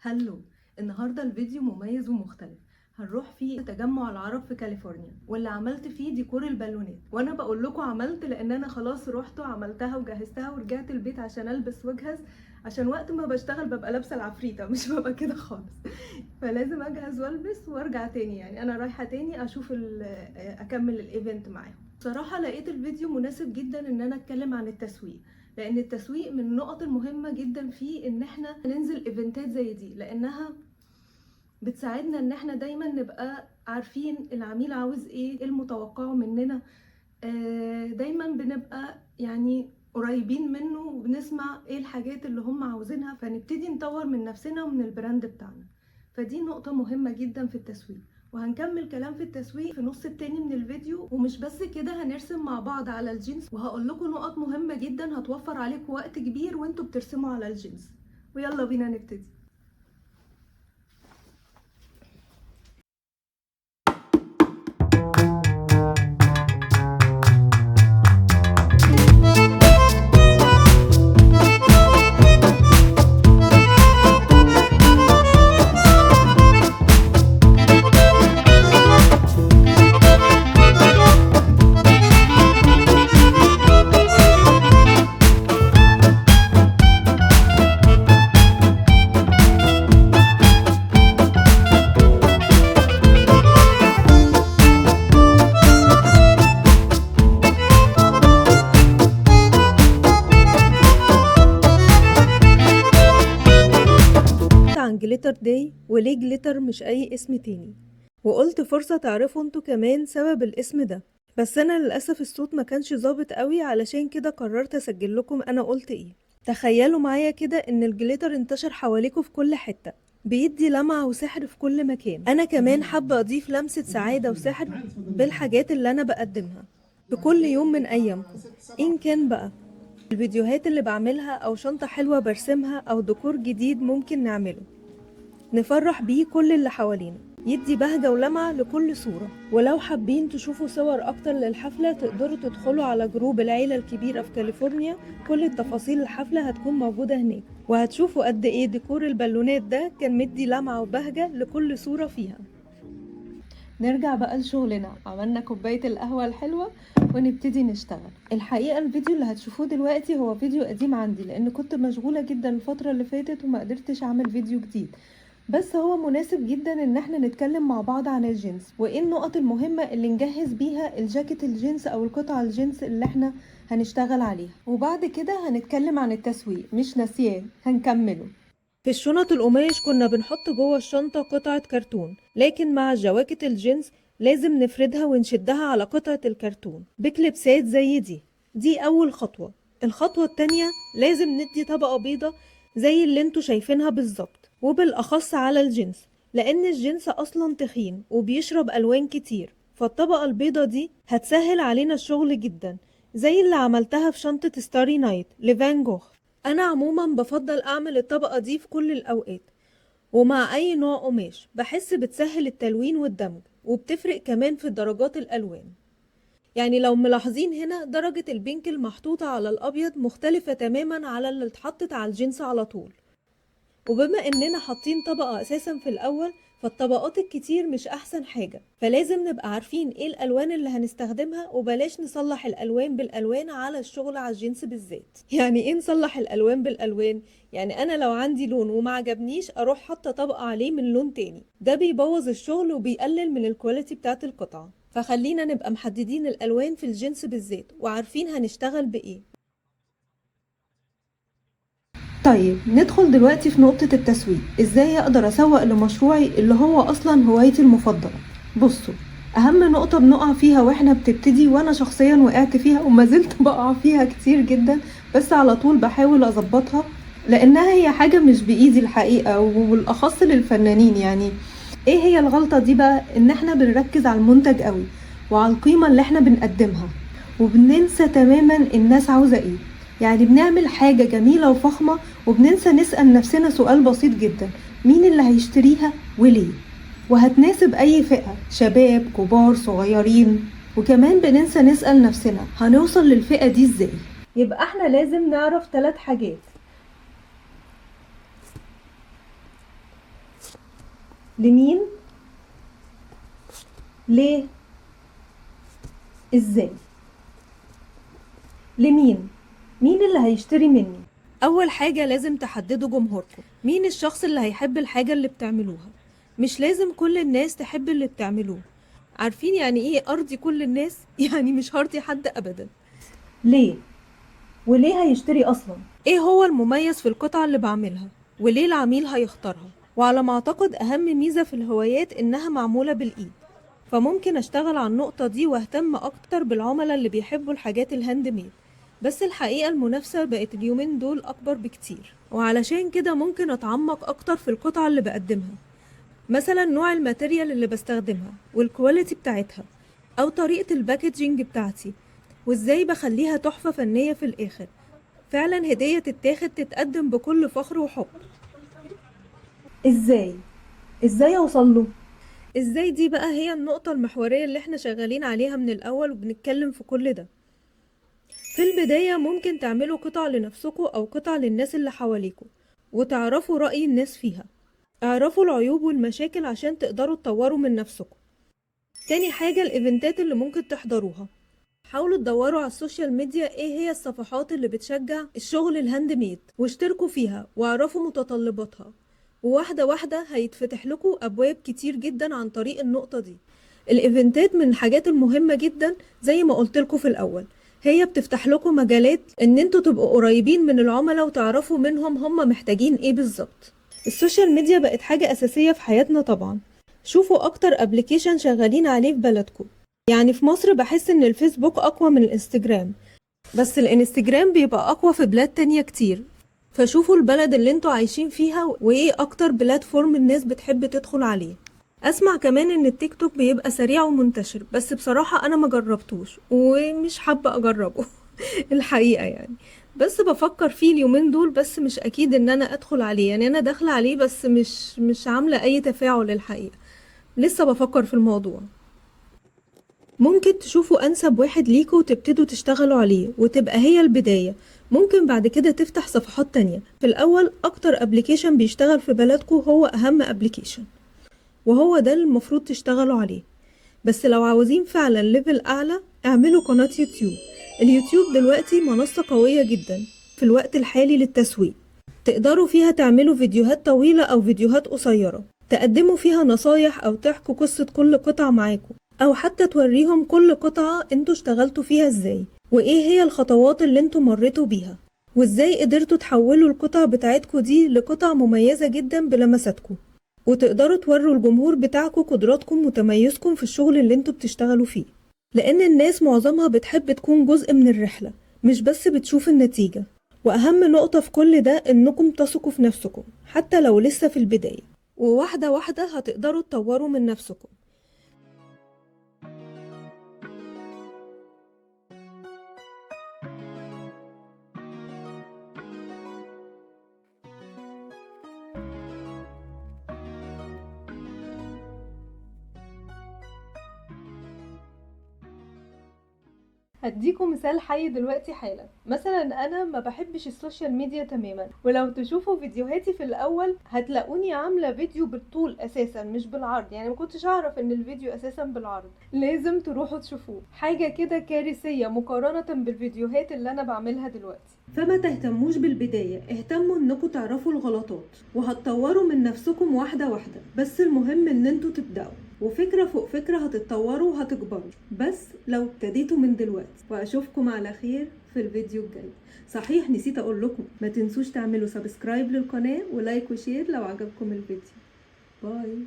هلو. النهارده الفيديو مميز ومختلف. هنروح فيه تجمع العرب في كاليفورنيا، واللي عملت فيه ديكور البالونات. وانا بقول لكم عملت لان انا خلاص رحت وعملتها وجهزتها ورجعت البيت عشان البس واجهز، عشان وقت ما بشتغل ببقى لابسه العفريته مش ببقى كده خالص. فلازم اجهز والبس وارجع تاني، يعني انا رايحه تاني اشوف اكمل الايفنت معاهم. بصراحه لقيت الفيديو مناسب جدا ان انا اتكلم عن التسويق، لان التسويق من النقط المهمه جدا فيه ان احنا ننزل ايفنتات زي دي، لانها بتساعدنا ان احنا دايما نبقى عارفين العميل عاوز ايه المتوقعه مننا. دايما بنبقى يعني قريبين منه وبنسمع ايه الحاجات اللي هم عاوزينها، فنبتدي نطور من نفسنا ومن البراند بتاعنا. فدي نقطة مهمة جدا في التسويق، وهنكمل كلام في التسويق في النص التاني من الفيديو. ومش بس كده، هنرسم مع بعض على الجينز، وهقول لكم نقط مهمة جدا هتوفر عليكم وقت كبير وانتوا بترسموا على الجينز. ويلا بينا نبتدي. عن جليتر داي، وليه جليتر مش اي اسم تاني، وقلت فرصة تعرفوا انتوا كمان سبب الاسم ده. بس انا للأسف الصوت ما كانش ظابط قوي، علشان كده قررت اسجل لكم انا قلت ايه. تخيلوا معايا كده ان الجليتر انتشر حواليكوا في كل حتة، بيدي لمعة وسحر في كل مكان. انا كمان حابة اضيف لمسة سعادة وسحر بالحاجات اللي انا بقدمها في كل يوم من ايامكم، ان كان بقى الفيديوهات اللي بعملها او شنطة حلوة برسمها او ديكور جديد ممكن نعمله نفرح بيه كل اللي حوالينا، يدي بهجة ولمعة لكل صورة. ولو حابين تشوفوا صور اكتر للحفلة تقدروا تدخلوا على جروب العيلة الكبيرة في كاليفورنيا، كل التفاصيل الحفلة هتكون موجودة هناك، وهتشوفوا قد ايه ديكور البالونات ده كان مدي لمعة وبهجة لكل صورة فيها. نرجع بقى لشغلنا، عملنا كوباية القهوة الحلوة ونبتدي نشتغل. الحقيقة الفيديو اللي هتشوفوه دلوقتي هو فيديو قديم عندي، لان كنت مشغولة جدا الفترة اللي فاتت وما قدرتش اعمل فيديو جديد، بس هو مناسب جدا ان احنا نتكلم مع بعض عن الجينز وايه النقط المهمة اللي نجهز بيها الجاكيت الجينز او القطعة الجينز اللي احنا هنشتغل عليها. وبعد كده هنتكلم عن التسويق، مش ناسياه هنكمله. في الشنط القماش كنا بنحط جوه الشنطة قطعة كرتون، لكن مع الجواكت الجينز لازم نفردها ونشدها على قطعة الكرتون بكليبسات زي دي أول خطوة. الخطوة التانية لازم ندي طبقة بيضة زي اللي انتوا شايفينها بالظبط، وبالأخص على الجينز، لأن الجينز أصلا تخين وبيشرب ألوان كتير، فالطبقة البيضة دي هتسهل علينا الشغل جدا، زي اللي عملتها في شنطة ستاري نايت لفان جوخ. انا عموما بفضل اعمل الطبقة دي في كل الاوقات ومع اي نوع قماش، بحس بتسهل التلوين والدمج، وبتفرق كمان في درجات الالوان. يعني لو ملاحظين هنا درجة البينك المحطوطة على الابيض مختلفة تماما على اللي اتحطت على الجنس على طول. وبما اننا حاطين طبقة اساسا في الاول، فالطبقات الكتير مش احسن حاجة، فلازم نبقى عارفين ايه الالوان اللي هنستخدمها، وبلاش نصلح الالوان بالالوان على الشغل على الجنس بالذات. يعني ايه نصلح الالوان بالالوان؟ يعني انا لو عندي لون وما عجبنيش اروح حاطة طبقة عليه من لون تاني، ده بيبوظ الشغل وبيقلل من الكواليتي بتاعت القطعة. فخلينا نبقى محددين الالوان في الجنس بالذات وعارفين هنشتغل بايه. طيب ندخل دلوقتي في نقطة التسويق، ازاي اقدر اسوق لمشروعي اللي هو اصلا هوايتي المفضلة. بصوا، اهم نقطة بنقع فيها واحنا بتبتدي، وانا شخصيا وقعت فيها وما زلت بقع فيها كتير جدا، بس على طول بحاول اظبطها لانها هي حاجة مش بايدي الحقيقة، والاخص للفنانين. يعني ايه هي الغلطة دي بقى؟ ان احنا بنركز على المنتج قوي وعلى القيمة اللي احنا بنقدمها، وبننسى تماما الناس عاوزة ايه. يعني بنعمل حاجة جميلة وفخمة وبننسى نسأل نفسنا سؤال بسيط جدا: مين اللي هيشتريها وليه؟ وهتناسب أي فئة، شباب، كبار، صغيرين. وكمان بننسى نسأل نفسنا هنوصل للفئة دي ازاي؟ يبقى احنا لازم نعرف 3 حاجات: لمين؟ ليه؟ ازاي؟ لمين؟ مين اللي هيشتري مني؟ اول حاجة لازم تحددوا جمهوركم. مين الشخص اللي هيحب الحاجة اللي بتعملوها؟ مش لازم كل الناس تحب اللي بتعملوه. عارفين يعني ايه ارضي كل الناس؟ يعني مش هرضي حد ابدا. ليه؟ وليه هيشتري اصلا؟ ايه هو المميز في القطعة اللي بعملها؟ وليه العميل هيختارها؟ وعلى ما اعتقد اهم ميزة في الهوايات انها معمولة بالايد، فممكن اشتغل على النقطة دي واهتم اكتر بالعملاء اللي بيحبوا الحاجات الهاند ميد. بس الحقيقة المنافسة بقت اليومين دول اكبر بكتير، وعلشان كده ممكن اتعمق اكتر في القطعة اللي بقدمها، مثلا نوع الماتيريال اللي بستخدمها والكواليتي بتاعتها، او طريقة الباكجينج بتاعتي، وازاي بخليها تحفة فنية في الاخر، فعلا هدية تتاخد تتقدم بكل فخر وحب. ازاي اوصل له؟ ازاي دي بقى هي النقطة المحورية اللي احنا شغالين عليها من الاول وبنتكلم في كل ده. في البداية ممكن تعملوا قطع لنفسكوا او قطع للناس اللي حواليكوا، وتعرفوا رأي الناس فيها. اعرفوا العيوب والمشاكل عشان تقدروا تطوروا من نفسكوا. تاني حاجة الايفنتات اللي ممكن تحضروها. حاولوا تدوروا على السوشيال ميديا ايه هي الصفحات اللي بتشجع الشغل الهاند ميد واشتركوا فيها واعرفوا متطلباتها، وواحدة واحدة هيتفتح لكم ابواب كتير جدا عن طريق النقطة دي. الايفنتات من الحاجات المهمة جدا زي ما قلت لكم في الاول، هي بتفتح لكم مجالات ان انتوا تبقوا قريبين من العملاء وتعرفوا منهم هم محتاجين ايه بالظبط. السوشيال ميديا بقت حاجة اساسية في حياتنا طبعا. شوفوا اكتر ابليكيشن شغالين عليه في بلدكم. يعني في مصر بحس ان الفيسبوك اقوى من الانستجرام، بس الانستجرام بيبقى اقوى في بلاد تانية كتير. فشوفوا البلد اللي انتوا عايشين فيها وايه اكتر بلاتفورم الناس بتحب تدخل عليه. اسمع كمان ان التيك توك بيبقى سريع ومنتشر، بس بصراحة انا ما جربتوش ومش حابة اجربه الحقيقة يعني. بس بفكر فيه اليومين دول، بس مش اكيد ان انا ادخل عليه. يعني انا داخلة عليه بس مش عاملة اي تفاعل الحقيقة. لسه بفكر في الموضوع. ممكن تشوفوا أنسب واحد ليكوا وتبتدوا تشتغلوا عليه وتبقى هي البداية. ممكن بعد كده تفتح صفحات تانية. في الأول أكتر ابليكيشن بيشتغل في بلدكوا هو أهم ابليكيشن، وهو ده اللي المفروض تشتغلوا عليه. بس لو عاوزين فعلا ليفل أعلى اعملوا قناة يوتيوب. اليوتيوب دلوقتي منصة قوية جدا في الوقت الحالي للتسويق. تقدروا فيها تعملوا فيديوهات طويلة أو فيديوهات قصيرة، تقدموا فيها نصايح أو تحكوا قصة كل قطعة معاكم، أو حتى توريهم كل قطعة انتوا اشتغلتوا فيها ازاي، وايه هي الخطوات اللي انتوا مريتوا بيها، وازاي قدرتوا تحولوا القطع بتاعتكم دي لقطع مميزة جدا بلمساتكم. وتقدروا توروا الجمهور بتاعكم قدراتكم وتميزكم في الشغل اللي انتوا بتشتغلوا فيه، لأن الناس معظمها بتحب تكون جزء من الرحلة، مش بس بتشوف النتيجة. وأهم نقطة في كل ده إنكم تثقوا في نفسكم حتى لو لسه في البداية، وواحدة واحدة هتقدروا تطوروا من نفسكم. هديكم مثال حي دلوقتي حالا. مثلا انا ما بحبش السوشيال ميديا تماما، ولو تشوفوا فيديوهاتي في الاول هتلاقوني عامله فيديو بالطول اساسا مش بالعرض. يعني ما كنتش اعرف ان الفيديو اساسا بالعرض. لازم تروحوا تشوفوه، حاجه كده كارثيه مقارنه بالفيديوهات اللي انا بعملها دلوقتي. فما تهتموش بالبدايه، اهتموا انكم تعرفوا الغلطات وهتطوروا من نفسكم واحده واحده. بس المهم ان انتوا تبداوا، وفكرة فوق فكرة هتتطوروا وهتكبروا، بس لو ابتديتوا من دلوقتي. واشوفكم على خير في الفيديو الجاي. صحيح نسيت اقول لكم ما تنسوش تعملوا سبسكرايب للقناة ولايك وشير لو عجبكم الفيديو. باي.